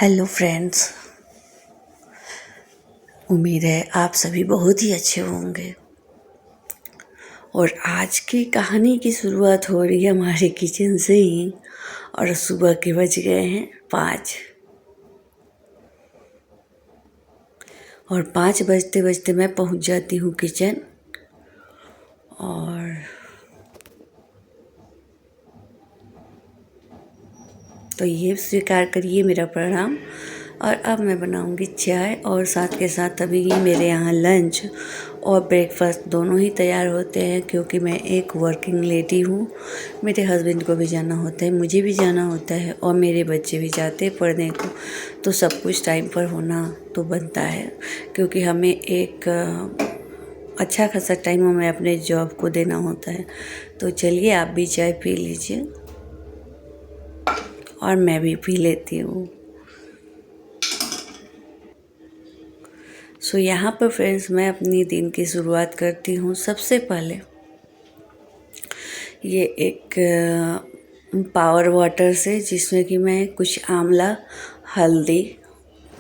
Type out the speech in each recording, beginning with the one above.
Hello friends. उम्मीद है आप सभी बहुत ही अच्छे होंगे। और आज की कहानी की शुरुआत हो रही है हमारे किचन से ही। और सुबह के बज गए हैं 5। और 5 बजते बजते मैं पहुंच जाती हूँ किचन। और तो ये स्वीकार करिए मेरा प्रणाम। और अब मैं बनाऊंगी चाय और साथ के साथ अभी मेरे यहाँ लंच और ब्रेकफास्ट दोनों ही तैयार होते हैं, क्योंकि मैं एक वर्किंग लेडी हूँ। मेरे हस्बैंड को भी जाना होता है, मुझे भी जाना होता है और मेरे बच्चे भी जाते हैं पढ़ने को। तो सब कुछ टाइम पर होना तो बनता है, क्योंकि हमें एक अच्छा खासा टाइम हमें अपने जॉब को देना होता है। तो चलिए आप भी चाय पी लीजिए और मैं भी पी लेती हूँ। यहाँ पर फ्रेंड्स मैं अपनी दिन की शुरुआत करती हूँ। सबसे पहले ये एक पावर वाटर से, जिसमें कि मैं कुछ आंवला, हल्दी,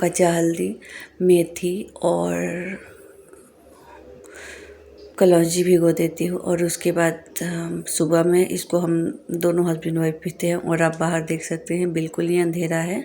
कच्चा हल्दी, मेथी और कलौंजी भिगो देती हूँ। और उसके बाद सुबह में इसको हम दोनों हस्बैंड वाइफ पीते हैं। और आप बाहर देख सकते हैं बिल्कुल ही अंधेरा है।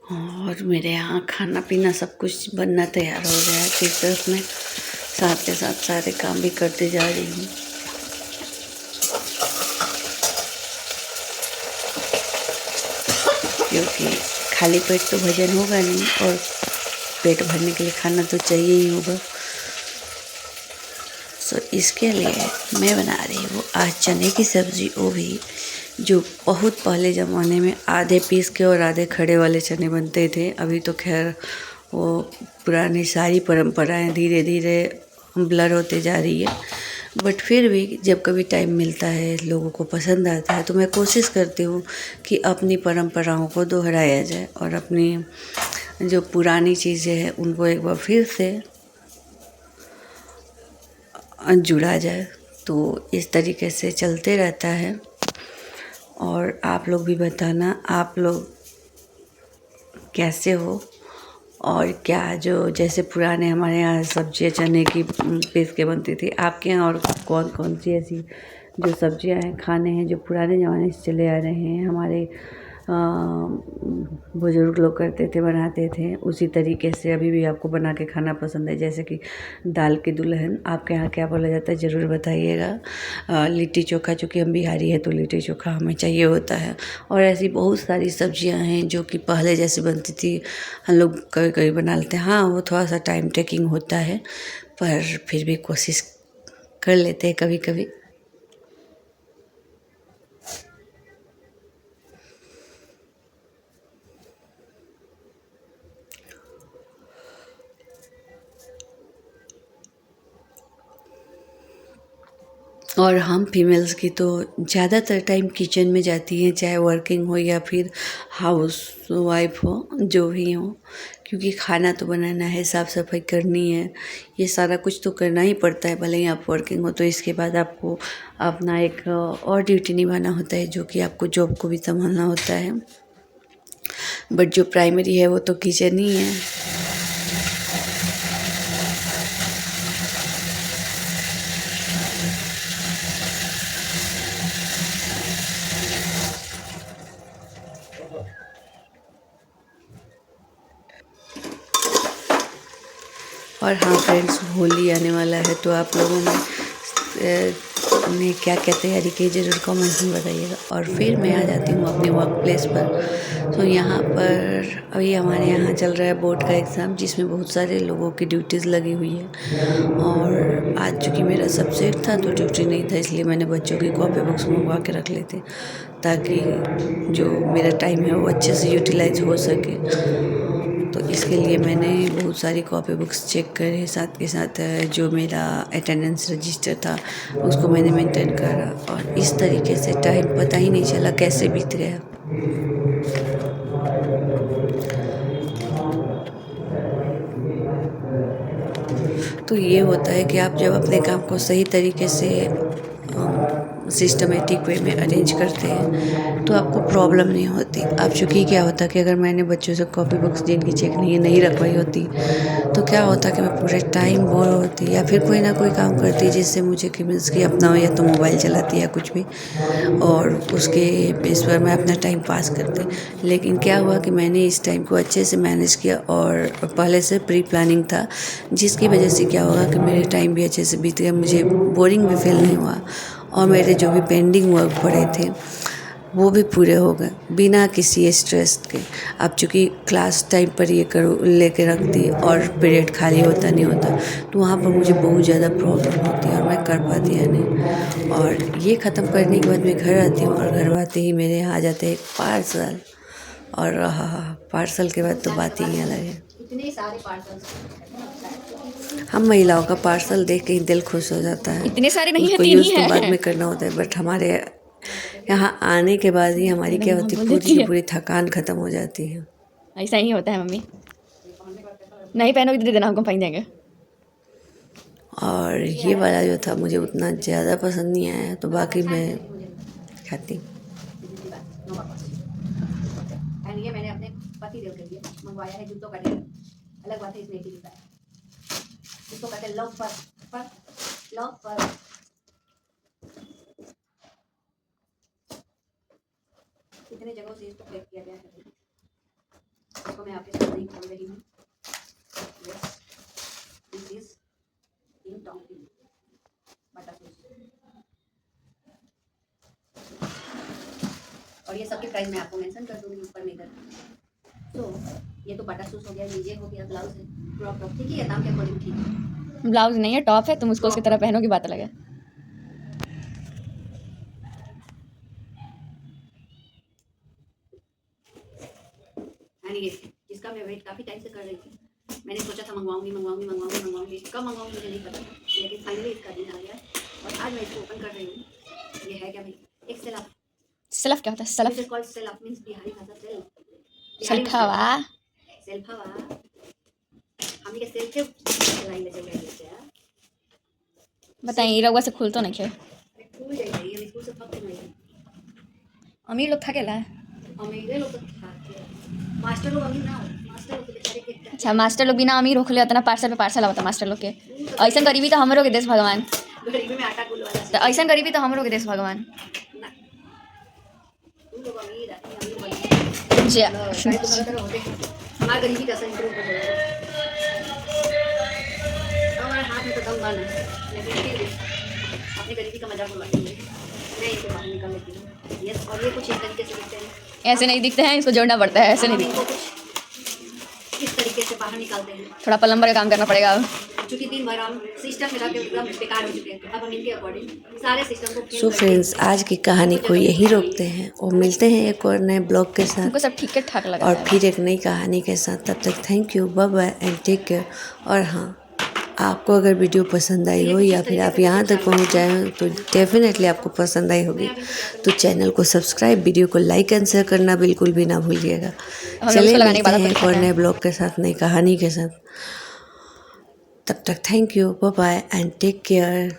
और मेरे यहाँ खाना पीना सब कुछ बनना तैयार हो गया है। फिर तरफ में साथ के साथ सारे काम भी करते जा रही हूँ। क्योंकि खाली पेट तो भजन होगा नहीं, और पेट भरने के लिए खाना तो चाहिए ही होगा। इसके लिए मैं बना रही हूँ आज चने की सब्ज़ी। वो भी जो बहुत पहले ज़माने में आधे पीस के और आधे खड़े वाले चने बनते थे। अभी तो खैर वो पुरानी सारी परंपराएं धीरे धीरे ब्लर होते जा रही है। बट फिर भी जब कभी टाइम मिलता है, लोगों को पसंद आता है, तो मैं कोशिश करती हूँ कि अपनी परंपराओं को दोहराया जाए और अपनी जो पुरानी चीज़ें हैं उनको एक बार फिर से जुड़ा जाए। तो इस तरीके से चलते रहता है। और आप लोग भी बताना आप लोग कैसे हो, और क्या जो जैसे पुराने हमारे यहाँ सब्जियाँ चने की पीस के बनती थी, आपके यहाँ और कौन कौन सी ऐसी जो सब्जियाँ हैं, खाने हैं जो पुराने ज़माने से चले आ रहे हैं, हमारे बुज़ुर्ग लोग करते थे, बनाते थे, उसी तरीके से अभी भी आपको बना के खाना पसंद है। जैसे कि दाल की दुल्हन आपके यहाँ क्या बोला जाता है ज़रूर बताइएगा। लिट्टी चोखा, चूँकि हम बिहारी है तो लिट्टी चोखा हमें चाहिए होता है। और ऐसी बहुत सारी सब्जियां हैं जो कि पहले जैसे बनती थी, हम लोग कभी कभी बना लेते हैं। हाँ, वो थोड़ा सा टाइम टेकिंग होता है, पर फिर भी कोशिश कर लेते हैं कभी कभी। और हम फीमेल्स की तो ज़्यादातर टाइम किचन में जाती हैं, चाहे वर्किंग हो या फिर हाउस वाइफ हो, जो भी हो। क्योंकि खाना तो बनाना है, साफ़ सफाई करनी है, ये सारा कुछ तो करना ही पड़ता है। भले ही आप वर्किंग हो तो इसके बाद आपको अपना एक और ड्यूटी निभाना होता है, जो कि आपको जॉब को भी संभालना होता है। बट जो प्राइमरी है वो तो किचन ही है। और हाँ फ्रेंड्स, होली आने वाला है, तो आप लोगों ने क्या क्या तैयारी की ज़रूर कमेंट्स में बताइएगा। और फिर मैं आ जाती हूँ अपने वर्क प्लेस पर। यहाँ पर अभी हमारे यहाँ चल रहा है बोर्ड का एग्ज़ाम, जिसमें बहुत सारे लोगों की ड्यूटीज़ लगी हुई है। और आज चूँकि मेरा सब्जेक्ट था तो ड्यूटी नहीं था, इसलिए मैंने बच्चों की कॉपी बुक्स मंगवा के रख लेते, ताकि जो मेरा टाइम है वो अच्छे से यूटिलाइज हो सके। तो इसके लिए मैंने बहुत सारी कॉपी बुक्स चेक करे, साथ के साथ जो मेरा अटेंडेंस रजिस्टर था उसको मैंने मेंटेन करा, और इस तरीके से टाइम पता ही नहीं चला कैसे बीत गया। तो ये होता है कि आप जब अपने काम को सही तरीके से सिस्टमेटिक वे में अरेंज करते हैं तो आपको प्रॉब्लम नहीं होती। अब चूँकि क्या होता कि अगर मैंने बच्चों से कॉपी बुक्स जिनकी चेक नहीं रखवाई होती तो क्या होता कि मैं पूरे टाइम बोर होती या फिर कोई ना कोई काम करती जिससे मुझे कि मीन्स कि अपना या तो मोबाइल चलाती या कुछ भी, और उसके बेस पर मैं अपना टाइम पास करती। लेकिन क्या हुआ कि मैंने इस टाइम को अच्छे से मैनेज किया और पहले से प्री प्लानिंग था, जिसकी वजह से क्या होगा कि मेरे टाइम भी अच्छे से बीत गया, मुझे बोरिंग भी फील नहीं हुआ, और मेरे जो भी पेंडिंग वर्क पड़े थे वो भी पूरे हो गए बिना किसी स्ट्रेस के। अब चूँकि क्लास टाइम पर ये करो लेके रख दी और पीरियड खाली होता नहीं होता तो वहाँ पर मुझे बहुत ज़्यादा प्रॉब्लम होती है और मैं कर पाती है नहीं। और ये ख़त्म करने के बाद मैं घर आती हूँ और घर आते ही मेरे यहाँ आ जाते हैं एक पार्सल, और पार्सल के बाद तो बात ही अलग है। इतने सारे पार्सल, हम महिलाओं का पार्सल देख के ही दिल खुश हो जाता है। इतने सारे नहीं है, उसको 3 ही यूज़ तो बाद है। में करना होता है, बट हमारे यहाँ आने के बाद ही हमारी क्या होती है, पूरी की पूरी थकान ख़त्म हो जाती है। ऐसा ही होता है मम्मी, नहीं पहनोगे तो दे देना, हमको पहन देंगे। और ये वाला जो था मुझे उतना ज़्यादा पसंद नहीं आया, तो बाकी मैं खाती। एंड ये मैंने अपने पति देव के लिए मंगवाया है जूतों का ढेर। अलग बात है इसमें एक ही जूता है, इसको कहते हैं लव पर लव पर। कितने जगहों से इसको पैक किया गया है, इसको मैं आपके साथ नहीं खोल रही हूँ। This is in tong butter और ये सबके प्राइस मैं आपको मेंशन कर दूंगी ऊपर में कर। तो ये तो बटर सूट हो गया, ये हो गया, ब्लाउज है, क्रॉप टॉप ठीक है, दाम के अकॉर्डिंग ठीक है। ब्लाउज नहीं है, टॉप है, तुम उसको उसकी तरह पहनोगी बात अलग है। जिसका मैं वेट काफ़ी टाइम से कर रही थी, मैंने सोचा था मंगवाऊंगी कब मंगवाऊंगी मुझे नहीं पता, लेकिन फाइनली इसका दिन आ गया और आज मैं इसको ओपन कर रही हूँ। ये है क्या भाई, एक सेलफ। सेल्फ क्या होता है? Self is called self, means Bihari भाषा सेल्फ। सेल्फावा सेल्फावा हमनी के सेल्फ के लाइन में चल रही है यार। बताइए रउआ से खुल तो नहीं है, खुल जाई है, स्कूल से फक नहीं है। अमीर लोग थकेला, अमीर लोग तो थके, मास्टर लोग अमीर ना हो, मास्टर लोग बेचारे के। अच्छा, मास्टर लोग बिना अमीर होखले उतना पार्सल पे पार्सल आवता मास्टर लोग के। ऐसा गरीबी तो हमरो के देश भगवान, गरीबी में आटा गुल वाला, तो ऐसा गरीबी तो हमरो के देश भगवान। हमारा गरीबी का इंप्रूव हो जाएगा, हमारे हाथ में तो दम बन है, लेकिन फिर भी अपनी गरीबी का मजाक उड़ाते हैं। मैं इनको बाहर निकाल लेती हूँ। यस, और ये कुछ इस तरीके से दिखते हैं, ऐसे नहीं दिखते हैं, इसको जोड़ना पड़ता है, ऐसे नहीं दिखते। कुछ इस तरीके से बाहर निकालते हैं, थोड़ा प्लम्बर का काम करना पड़ेगा अब, क्योंकि दिन भर हम सिस्टम में रख के एकदम बेकार हो चुके हैं। अब हम इनके अकॉर्डिंग सारे सिस्टम को। सो फ्रेंड्स, आज की कहानी को यही रोकते हैं और मिलते हैं एक और नए ब्लॉग के साथ। हमको सब ठीक ठाक लगा और फिर एक नई कहानी के साथ। तब तक thank you, bye bye and take care. और हाँ, आपको अगर वीडियो पसंद आई हो या फिर आप यहाँ तक पहुँच जाए हो तो डेफिनेटली आपको पसंद आई होगी, तो चैनल को सब्सक्राइब, वीडियो को लाइक एंड शेयर करना बिल्कुल भी ना भूलिएगा। चलिए मिलते हैं एक और नए ब्लॉग के साथ, नई कहानी के साथ। तब तक thank you, bye bye and take care.